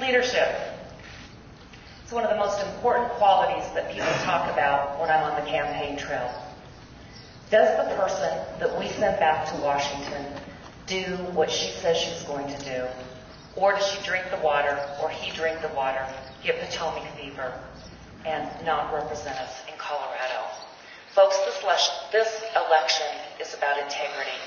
Leadership. It's one of the most important qualities that people talk about when I'm on the campaign trail. Does the person that we send back to Washington do what she says she's going to do? Or does she drink the water, or he drink the water, get Potomac fever, and not represent us in Colorado? Folks, this election is about integrity.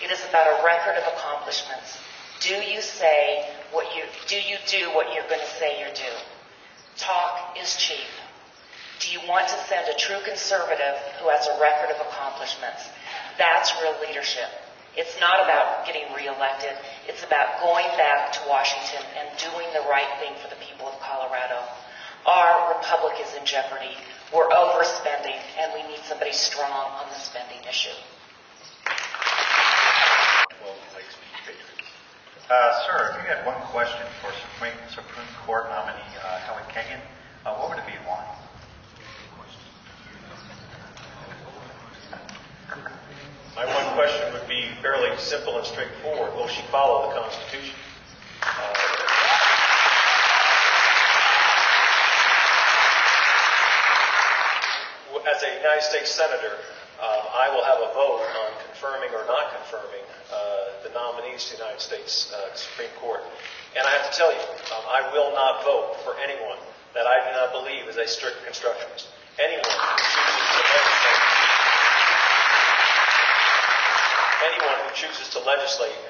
It is about a record of accomplishments. Do you do what you're going to say you do? Talk is cheap. Do you want to send a true conservative who has a record of accomplishments? That's real leadership. It's not about getting reelected. It's about going back to Washington and doing the right thing for the people of Colorado. Our republic is in jeopardy. We're overspending, and we need somebody strong on the spending issue. Sir, if you had one question for Supreme Court nominee Helen Kagan, what would it be and why? My one question would be fairly simple and straightforward. Will she follow the Constitution? As a United States Senator, I will have a vote on confirming or not confirming the nominees to the United States Supreme Court. And I have to tell you, I will not vote for anyone that I do not believe is a strict constructionist. Anyone who chooses to legislate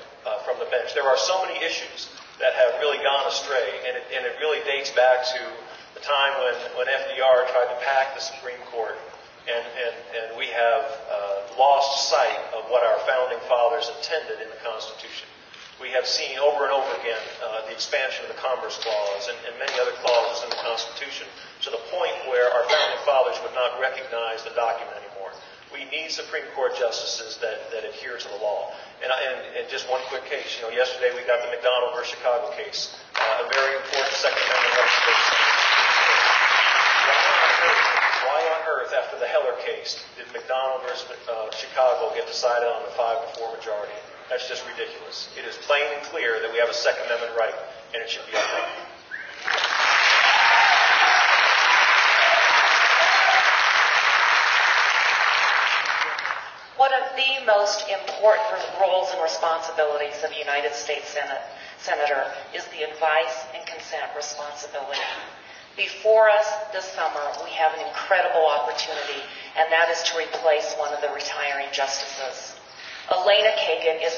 from the bench. There are so many issues that have really gone astray, and it really dates back to the time when FDR tried to pack the Supreme Court, and we have lost sight of what our founding fathers intended in the Constitution. We have seen over and over again the expansion of the Commerce Clause and many other clauses in the Constitution to the point where our founding fathers would not recognize the document anymore. We need Supreme Court justices that adhere to the law. And just one quick case. Yesterday we got the McDonald versus Chicago case, a very important Second Amendment legislation. Why on earth, after the Heller case, did McDonald versus Chicago get decided on a 5-4 majority? That's just ridiculous. It is plain and clear that we have a Second Amendment right, and it should be upheld. One of the most important roles and responsibilities of a United States Senator is the advice and consent responsibility. Before us this summer, we have an incredible opportunity, and that is to replace one of the retiring justices. Elena Kagan is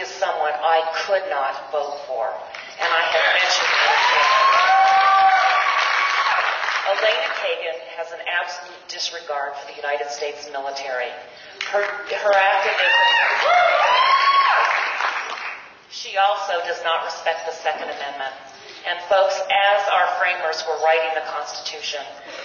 someone I could not vote for, and I have mentioned that. Elena Kagan has an absolute disregard for the United States military. Her activism. She also does not respect the Second Amendment. And folks, as our framers were writing the Constitution,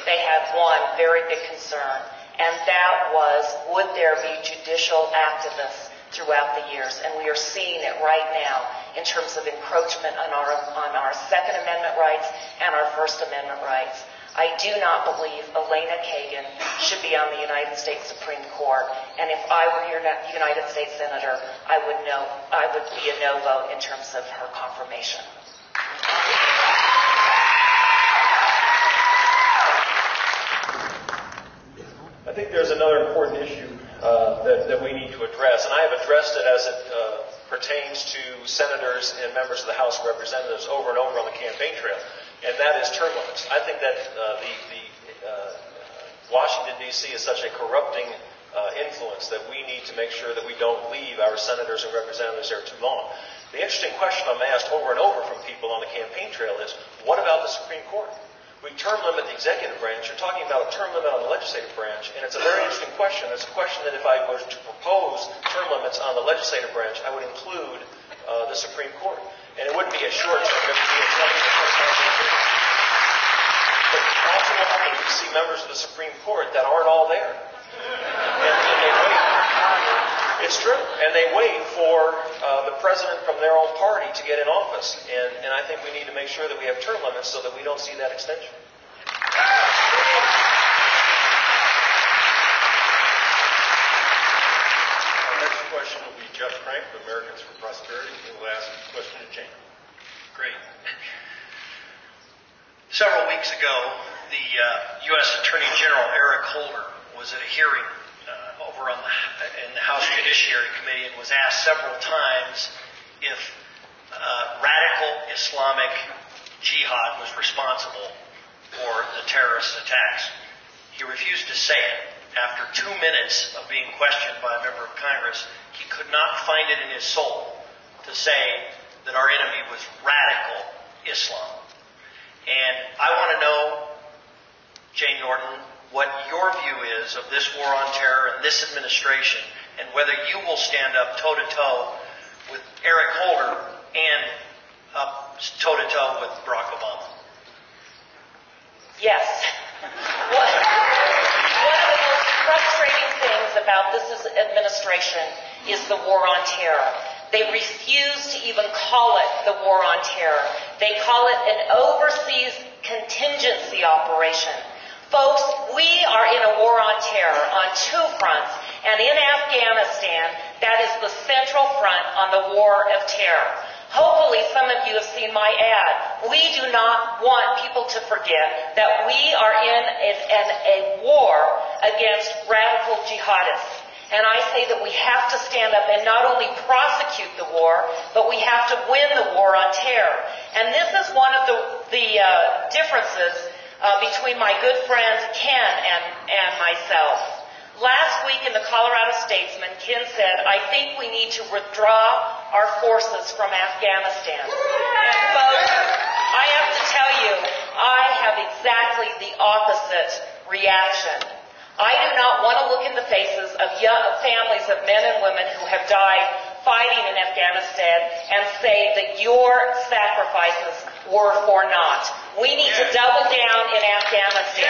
they had one very big concern, and that was, would there be judicial activists throughout the years? And we are seeing it right now in terms of encroachment on our Second Amendment rights and our First Amendment rights. I do not believe Elena Kagan should be on the United States Supreme Court, and if I were your United States Senator, I would be a no vote in terms of her confirmation. I think there's another important issue that we need to address, and I have addressed it as it pertains to senators and members of the House of Representatives over and over on the campaign trail, and that is term limits. I think that Washington, D.C. is such a corrupting influence that we need to make sure that we don't leave our senators and representatives there too long. The interesting question I'm asked over and over from people on the campaign trail is, what about the Supreme Court? We term limit the executive branch. You're talking about a term limit on the legislative branch, and it's a very interesting question. It's a question that if I were to propose term limits on the legislative branch, I would include the Supreme Court. And it wouldn't be a short term, it would be a 20 to 25 year. But often we see members of the Supreme Court that aren't all there. And they wait. It's true. And they wait for the president from their own party to get in office. And I think we need to make sure that we have term limits so that we don't see that extension. Our next question will be Jeff Frank of Americans for Prosperity. He will ask a question to Jane. Great. Several weeks ago, the U.S. Attorney General Eric Holder was at a hearing in the House Judiciary Committee and was asked several times if radical Islamic jihad was responsible for the terrorist attacks. He refused to say it. After 2 minutes of being questioned by a member of Congress, he could not find it in his soul to say that our enemy was radical Islam. And I want to know, Jane Norton, what your view is of this war on terror and this administration, and whether you will stand up toe-to-toe with Eric Holder and up toe-to-toe with Barack Obama. Yes. One of the most frustrating things about this administration is the war on terror. They refuse to even call it the war on terror. They call it an overseas contingency operation. Folks, we are in a war on terror on two fronts, and in Afghanistan, that is the central front on the war of terror. Hopefully some of you have seen my ad. We do not want people to forget that we are in a war against radical jihadists. And I say that we have to stand up and not only prosecute the war, but we have to win the war on terror. And this is one of the differences between my good friend Ken and myself. Last week in the Colorado Statesman, Ken said, I think we need to withdraw our forces from Afghanistan. And folks, I have to tell you, I have exactly the opposite reaction. I do not want to look in the faces of young families of men and women who have died fighting in Afghanistan and say that your sacrifices were for naught. We need to double down in Afghanistan.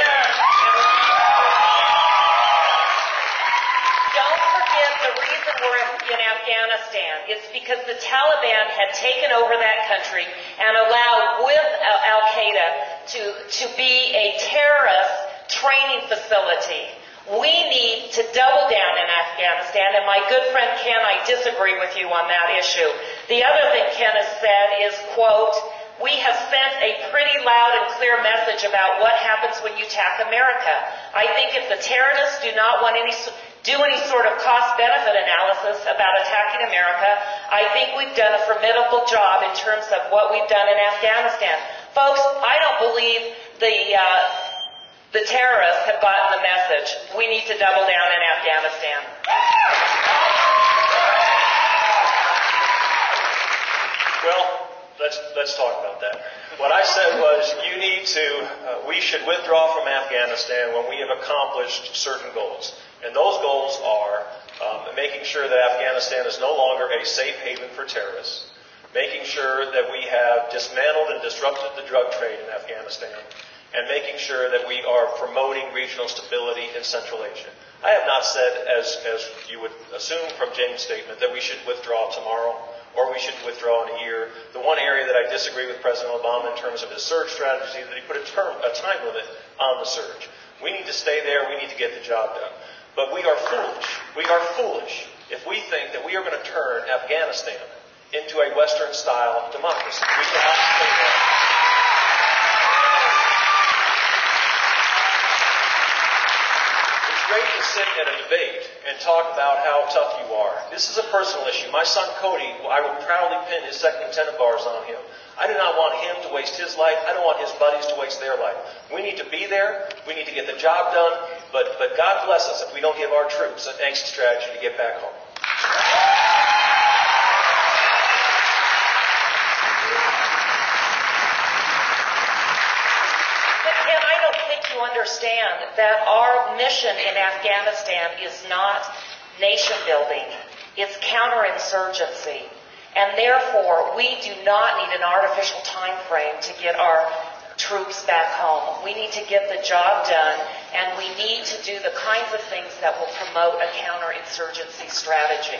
Don't forget the reason we're in Afghanistan. It's because the Taliban had taken over that country and allowed with Al-Qaeda to be a terrorist training facility. We need to double down in Afghanistan, and my good friend Ken, I disagree with you on that issue. The other thing Ken has said is, quote, we have sent a pretty loud and clear message about what happens when you attack America. I think if the terrorists do not want do any sort of cost-benefit analysis about attacking America, I think we've done a formidable job in terms of what we've done in Afghanistan. Folks, I don't believe the terrorists have gotten the message. We need to double down in Afghanistan. Well, let's talk about that. What I said was we should withdraw from Afghanistan when we have accomplished certain goals. And those goals are making sure that Afghanistan is no longer a safe haven for terrorists, making sure that we have dismantled and disrupted the drug trade in Afghanistan, and making sure that we are promoting regional stability in Central Asia. I have not said, as you would assume from Jane's statement, that we should withdraw tomorrow or we should withdraw in a year. The one area that I disagree with President Obama in terms of his surge strategy is that he put a time limit on the surge. We need to stay there. We need to get the job done. But we are foolish. We are foolish if we think that we are going to turn Afghanistan into a Western-style democracy. We cannot stay there. It's great to sit at a debate and talk about how tough you are. This is a personal issue. My son Cody, I would proudly pin his second lieutenant bars on him. I do not want him to waste his life. I don't want his buddies to waste their life. We need to be there. We need to get the job done. But God bless us if we don't give our troops an exit strategy to get back home. Understand that our mission in Afghanistan is not nation building, it's counterinsurgency. And therefore, we do not need an artificial time frame to get our troops back home. We need to get the job done, and we need to do the kinds of things that will promote a counterinsurgency strategy.